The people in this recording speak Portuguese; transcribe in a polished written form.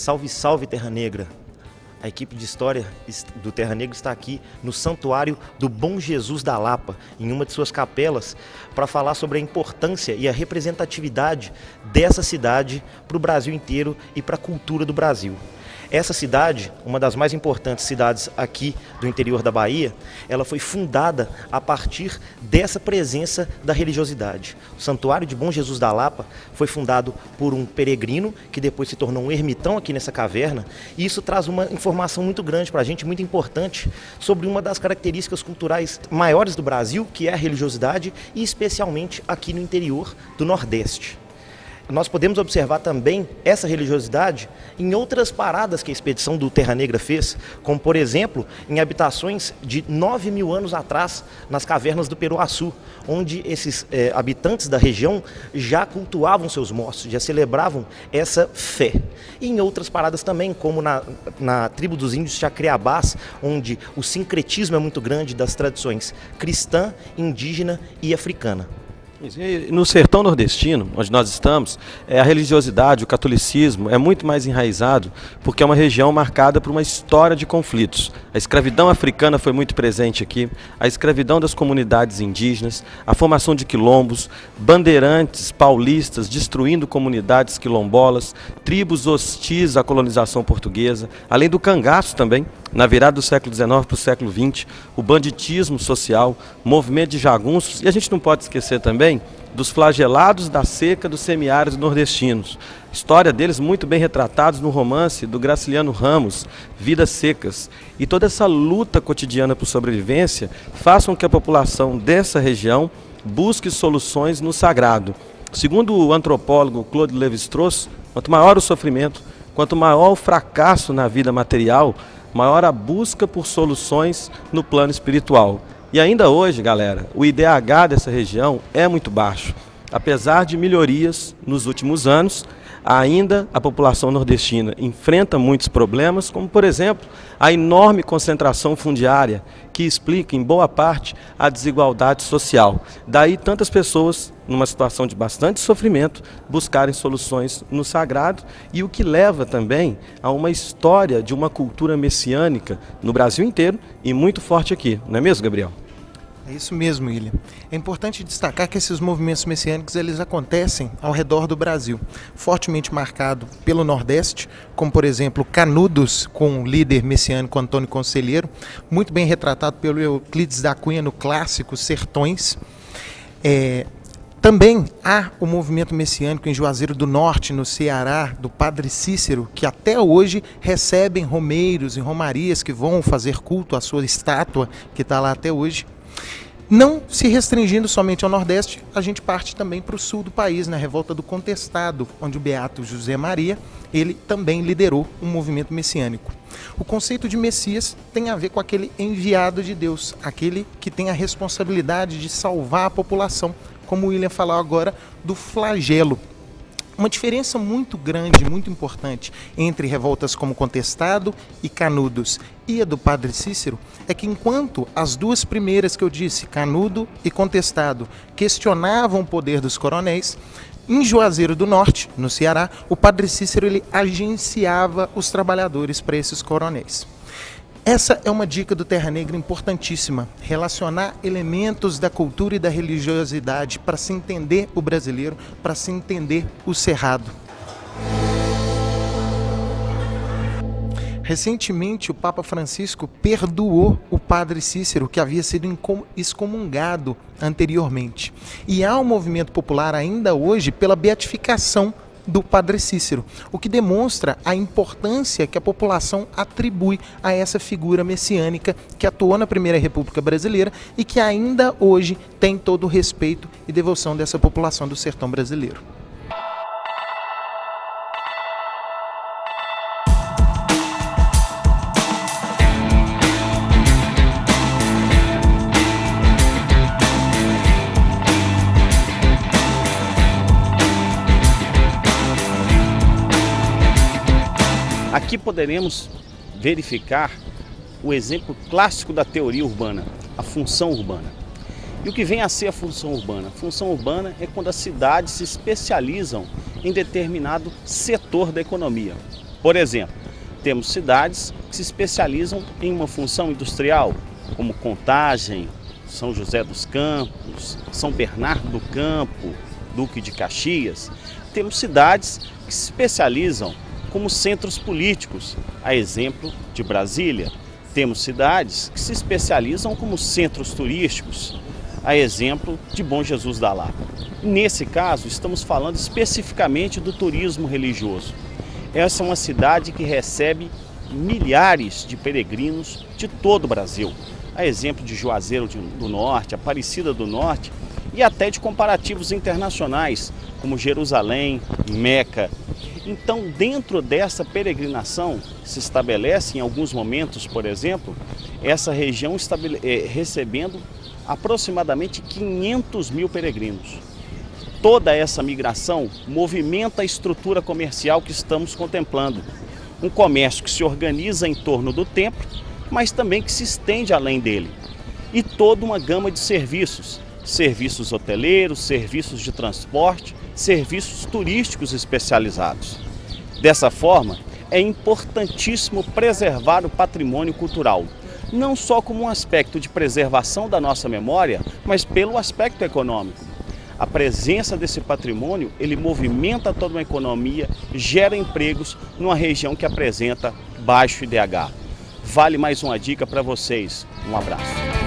Salve, salve, Terra Negra! A equipe de história do Terra Negra está aqui no Santuário do Bom Jesus da Lapa, em uma de suas capelas, para falar sobre a importância e a representatividade dessa cidade para o Brasil inteiro e para a cultura do Brasil. Essa cidade, uma das mais importantes cidades aqui do interior da Bahia, ela foi fundada a partir dessa presença da religiosidade. O Santuário de Bom Jesus da Lapa foi fundado por um peregrino que depois se tornou um ermitão aqui nessa caverna, e isso traz uma informação muito grande para a gente, muito importante, sobre uma das características culturais maiores do Brasil, que é a religiosidade, e especialmente aqui no interior do Nordeste. Nós podemos observar também essa religiosidade em outras paradas que a expedição do Terra Negra fez, como por exemplo, em habitações de 9.000 anos atrás, nas cavernas do Peruaçu, onde esses habitantes da região já cultuavam seus mortos, já celebravam essa fé. E em outras paradas também, como na tribo dos índios Chacreabás, onde o sincretismo é muito grande das tradições cristã, indígena e africana. No sertão nordestino, onde nós estamos, a religiosidade, o catolicismo é muito mais enraizado porque é uma região marcada por uma história de conflitos. A escravidão africana foi muito presente aqui, a escravidão das comunidades indígenas, a formação de quilombos, bandeirantes paulistas destruindo comunidades quilombolas, tribos hostis à colonização portuguesa, além do cangaço também, na virada do século XIX para o século XX, o banditismo social, movimento de jagunços, e a gente não pode esquecer também dos flagelados da seca dos semiáridos nordestinos. História deles muito bem retratados no romance do Graciliano Ramos, Vidas Secas. E toda essa luta cotidiana por sobrevivência faz com que a população dessa região busque soluções no sagrado. Segundo o antropólogo Claude Lévi-Strauss, quanto maior o sofrimento, quanto maior o fracasso na vida material, maior a busca por soluções no plano espiritual. E ainda hoje, galera, o IDH dessa região é muito baixo. Apesar de melhorias nos últimos anos, ainda a população nordestina enfrenta muitos problemas, como, por exemplo, a enorme concentração fundiária, que explica, em boa parte, a desigualdade social. Daí, tantas pessoas, numa situação de bastante sofrimento, buscarem soluções no sagrado, e o que leva também a uma história de uma cultura messiânica no Brasil inteiro e muito forte aqui. Não é mesmo, Gabriel? É isso mesmo, William. É importante destacar que esses movimentos messiânicos eles acontecem ao redor do Brasil, fortemente marcado pelo Nordeste, como por exemplo Canudos, com o líder messiânico Antônio Conselheiro, muito bem retratado pelo Euclides da Cunha no clássico Sertões. Também há o movimento messiânico em Juazeiro do Norte, no Ceará, do Padre Cícero, que até hoje recebem romeiros e romarias que vão fazer culto à sua estátua, que está lá até hoje. Não se restringindo somente ao Nordeste, a gente parte também para o sul do país, na Revolta do Contestado, onde o beato José Maria, ele também liderou um movimento messiânico. O conceito de Messias tem a ver com aquele enviado de Deus, aquele que tem a responsabilidade de salvar a população, como o William falou agora, do flagelo. Uma diferença muito grande, muito importante entre revoltas como Contestado e Canudos e a do Padre Cícero é que enquanto as duas primeiras que eu disse, Canudo e Contestado, questionavam o poder dos coronéis, em Juazeiro do Norte, no Ceará, o Padre Cícero ele agenciava os trabalhadores para esses coronéis. Essa é uma dica do Terra Negra importantíssima, relacionar elementos da cultura e da religiosidade para se entender o brasileiro, para se entender o cerrado. Recentemente, o Papa Francisco perdoou o Padre Cícero, que havia sido excomungado anteriormente. E há um movimento popular ainda hoje pela beatificação do Padre Cícero, o que demonstra a importância que a população atribui a essa figura messiânica que atuou na Primeira República Brasileira e que ainda hoje tem todo o respeito e devoção dessa população do sertão brasileiro. Aqui poderemos verificar o exemplo clássico da teoria urbana, a função urbana. E o que vem a ser a função urbana? A função urbana é quando as cidades se especializam em determinado setor da economia. Por exemplo, temos cidades que se especializam em uma função industrial, como Contagem, São José dos Campos, São Bernardo do Campo, Duque de Caxias. Temos cidades que se especializam como centros políticos, a exemplo de Brasília. Temos cidades que se especializam como centros turísticos, a exemplo de Bom Jesus da Lapa. Nesse caso, estamos falando especificamente do turismo religioso. Essa é uma cidade que recebe milhares de peregrinos de todo o Brasil, a exemplo de Juazeiro do Norte, Aparecida do Norte e até de comparativos internacionais, como Jerusalém, Meca. Então, dentro dessa peregrinação, se estabelece em alguns momentos, por exemplo, essa região recebendo aproximadamente 500 mil peregrinos. Toda essa migração movimenta a estrutura comercial que estamos contemplando. Um comércio que se organiza em torno do templo, mas também que se estende além dele. E toda uma gama de serviços, serviços hoteleiros, serviços de transporte, serviços turísticos especializados. Dessa forma, é importantíssimo preservar o patrimônio cultural, não só como um aspecto de preservação da nossa memória, mas pelo aspecto econômico. A presença desse patrimônio, ele movimenta toda uma economia, gera empregos numa região que apresenta baixo IDH. Vale mais uma dica para vocês. Um abraço.